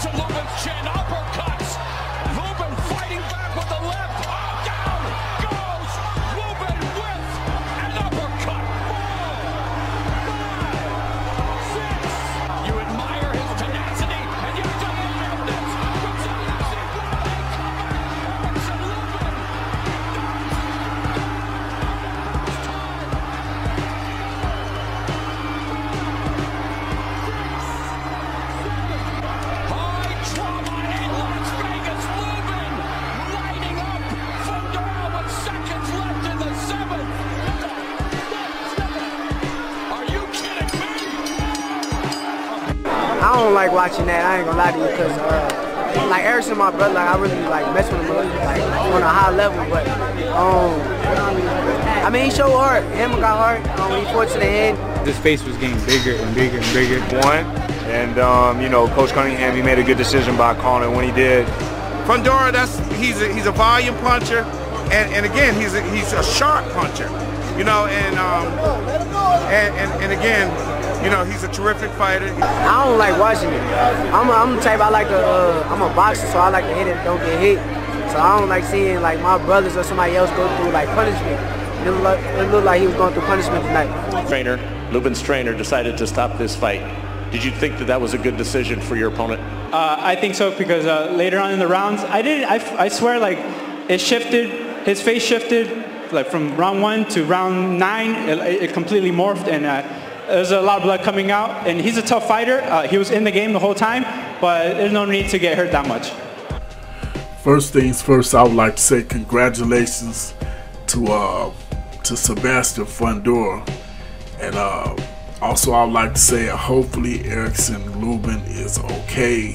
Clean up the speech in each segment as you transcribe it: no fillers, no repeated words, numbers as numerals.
Erickson Lubin's chin, uppercuts. Lubin fighting back with the left. Oh, down goes Lubin with an uppercut. 4, 5, 6. You admire his tenacity, and you admire this. Erickson Lubin. High trauma in Las Vegas. Lubin lighting up. Fundora with seconds left in the 7th. Are you kidding me? I don't like watching that. I ain't gonna lie to you, because like Erickson, my brother, like I really like mess with him like on a high level. But I mean, he showed heart. Him got heart. He fought to the end. His face was getting bigger and bigger and bigger. And you know, Coach Cunningham, he made a good decision by calling it when he did. Fundora, he's a volume puncher, and again, he's a sharp puncher, you know, and again, you know, he's a terrific fighter. I don't like watching it. I'm the type, I like to, I'm a boxer, so I like to hit it, don't get hit. So I don't like seeing like my brothers or somebody else go through like punishment. It looked like he was going through punishment tonight. Lubin's trainer decided to stop this fight. Did you think that that was a good decision for your opponent? I think so, because later on in the rounds, I swear, like, it shifted, his face shifted, like from round 1 to round 9, it completely morphed, and there's a lot of blood coming out, and he's a tough fighter. He was in the game the whole time, but there's no need to get hurt that much. First things first, I would like to say congratulations to Sebastian Fundora, and also I would like to say hopefully Erickson Lubin is okay.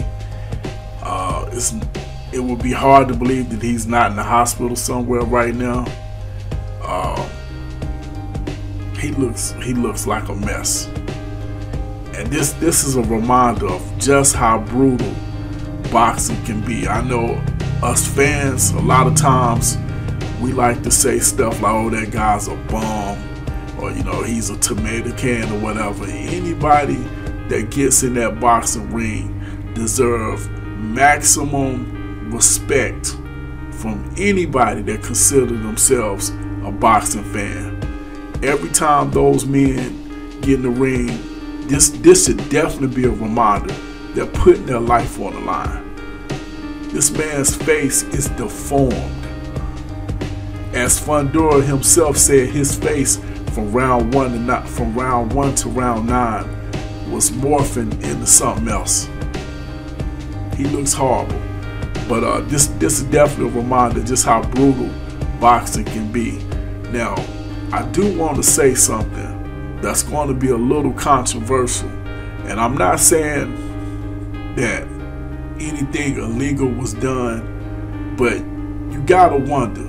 It would be hard to believe that he's not in the hospital somewhere right now. He looks like a mess, and this is a reminder of just how brutal boxing can be. I know us fans, a lot of times we like to say stuff like, oh, that guy's a bum, or, you know, he's a tomato can or whatever. Anybody that gets in that boxing ring deserves maximum respect from anybody that consider themselves a boxing fan. Every time those men get in the ring, this should definitely be a reminder they're putting their life on the line. This man's face is deformed. As Fundora himself said, his face from round 1 to round 9 was morphing into something else. He looks horrible. But this is definitely a reminder just how brutal boxing can be. Now, I do want to say something that's going to be a little controversial, and I'm not saying that anything illegal was done, but you gotta wonder,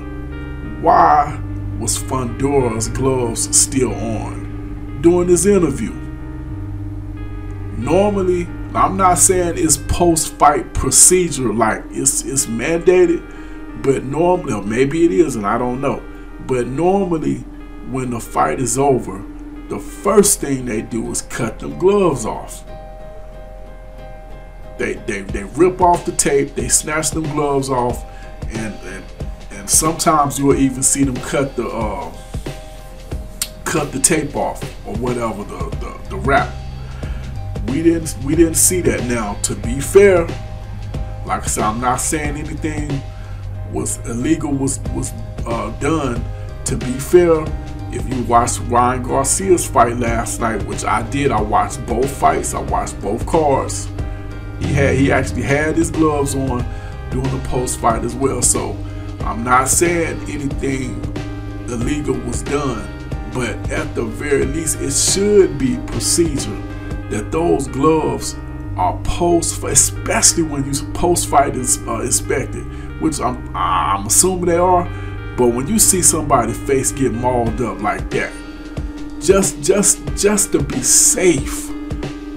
why was Fundora's gloves still on during this interview? Normally, I'm not saying it's post-fight procedure like it's mandated, but normally, or maybe it isn't, I don't know, but normally when the fight is over, the first thing they do is cut them gloves off. They rip off the tape, they snatch them gloves off, and sometimes you'll even see them cut the tape off or whatever, the wrap. We didn't see that. Now, to be fair, like I said, I'm not saying anything was illegal was done. To be fair, if you watched Ryan Garcia's fight last night, which I did, I watched both fights, I watched both cards. He actually had his gloves on during the post fight as well. So I'm not saying anything illegal was done, but at the very least, it should be procedure that those gloves are especially when you post-fight inspected, which I'm assuming they are. But when you see somebody's face get mauled up like that, just to be safe,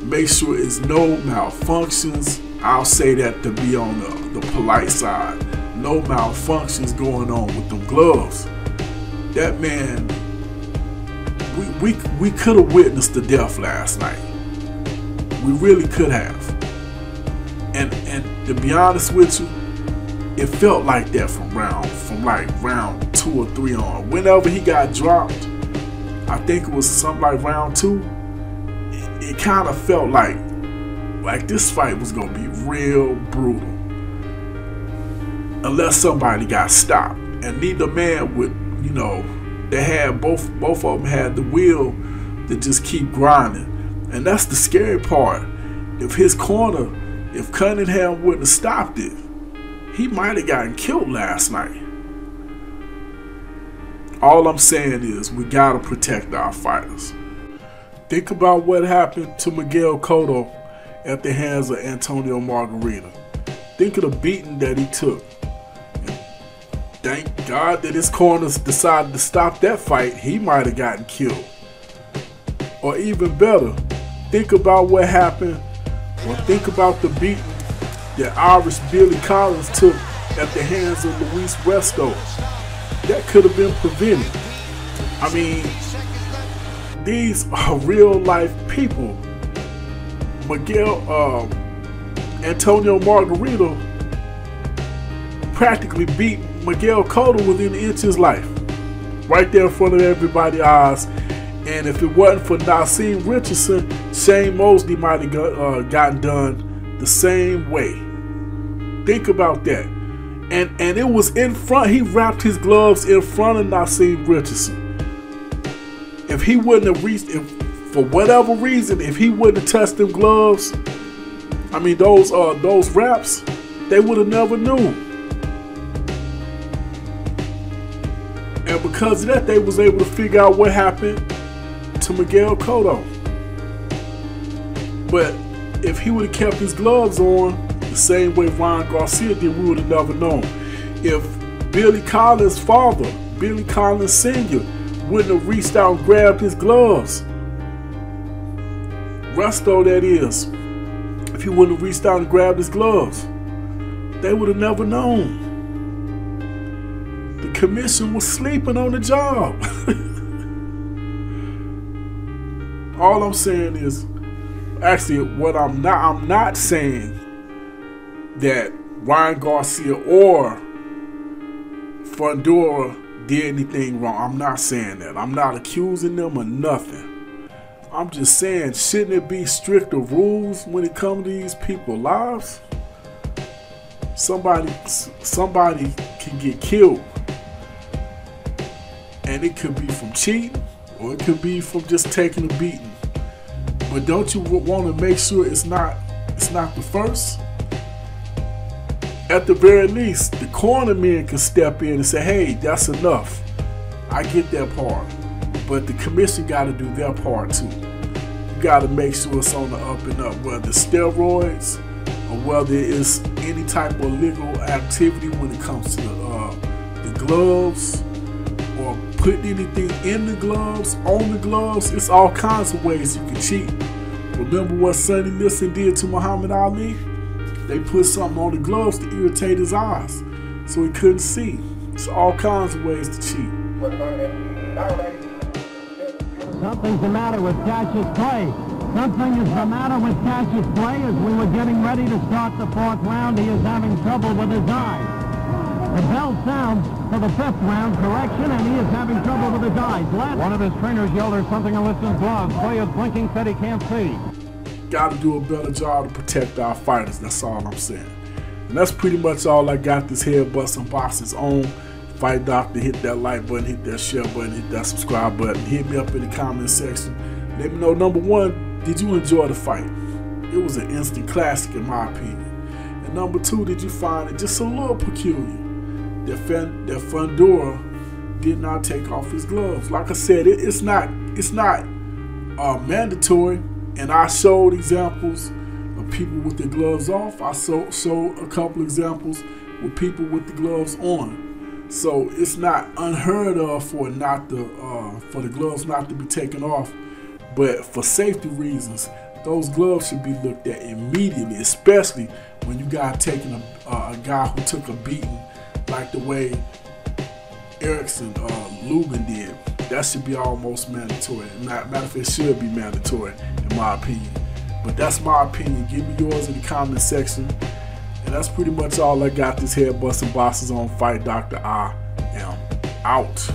make sure it's no malfunctions. I'll say that to be on the polite side. No malfunctions going on with them gloves. That man, we could have witnessed the death last night. We really could have. And to be honest with you, it felt like that from like round 2 or 3 on. Whenever he got dropped, I think it was something like round 2, it kind of felt like this fight was gonna be real brutal. Unless somebody got stopped. And neither man would, you know, they had both of them had the will to just keep grinding. And that's the scary part. If his corner, if Cunningham wouldn't have stopped it, he might have gotten killed last night. All I'm saying is we gotta protect our fighters. Think about what happened to Miguel Cotto at the hands of Antonio Margarita. Think of the beating that he took. Thank God that his corners decided to stop that fight. He might have gotten killed. Or even better, think about what happened, or think about the beating that Irish Billy Collins took at the hands of Luis Resto. That could have been prevented. I mean, these are real life people. Antonio Margarita practically beat Miguel Cotto within an inch of his life. Right there in front of everybody's eyes. And if it wasn't for Nassim Richardson, Shane Mosley might have gotten done the same way. Think about that. And it was in front. He wrapped his gloves in front of Nassim Richardson. If he wouldn't have reached, for whatever reason, if he wouldn't have touched them gloves, I mean those wraps, they would have never knew. And because of that, they was able to figure out what happened to Miguel Cotto. But if he would have kept his gloves on the same way Ryan Garcia did, we would have never known. If Billy Collins' father, Billy Collins Sr., wouldn't have reached out and grabbed his gloves, Resto that is, if he wouldn't have reached out and grabbed his gloves, they would have never known. The commission was sleeping on the job. All I'm saying is, actually, what I'm not saying that Ryan Garcia or Fundora did anything wrong. I'm not saying that. I'm not accusing them of nothing. I'm just saying, shouldn't it be stricter rules when it comes to these people's lives? Somebody can get killed, and it could be from cheating, or it could be from just taking a beating. But don't you want to make sure it's not the first? At the very least, the corner men can step in and say, hey, that's enough. I get that part. But the commission got to do their part too. You got to make sure it's on the up and up, whether it's steroids or whether it's any type of illegal activity when it comes to the gloves, or putting anything in the gloves, on the gloves. It's all kinds of ways you can cheat. Remember what Sonny Liston did to Muhammad Ali? They put something on the gloves to irritate his eyes so he couldn't see. It's all kinds of ways to cheat. Something's the matter with Cash's play. Something is the matter with Cash's play. As we were getting ready to start the 4th round, he is having trouble with his eyes. The bell sounds for the 5th round correction, and he is having trouble with his eyes. One of his trainers yelled there's something in Liston's gloves. Play is blinking, said he can't see. Got to do a better job to protect our fighters. That's all I'm saying. And that's pretty much all I got this Headbutts Unboxings on. Fight Doctor, hit that like button, hit that share button, hit that subscribe button. Hit me up in the comment section. Let me know, number one, did you enjoy the fight? It was an instant classic in my opinion. And number two, did you find it just a little peculiar that Fundora did not take off his gloves? Like I said, it's not mandatory. And I showed examples of people with their gloves off. I showed a couple examples with people with the gloves on. So it's not unheard of for the gloves not to be taken off. But for safety reasons, those gloves should be looked at immediately, especially when you got taking a guy who took a beating like the way Ericson Lubin did. That should be almost mandatory. Matter of fact, it should be mandatory in my opinion. But that's my opinion. Give me yours in the comment section. And that's pretty much all I got. This Head Busting Boxers on Fight Doctor. I am out.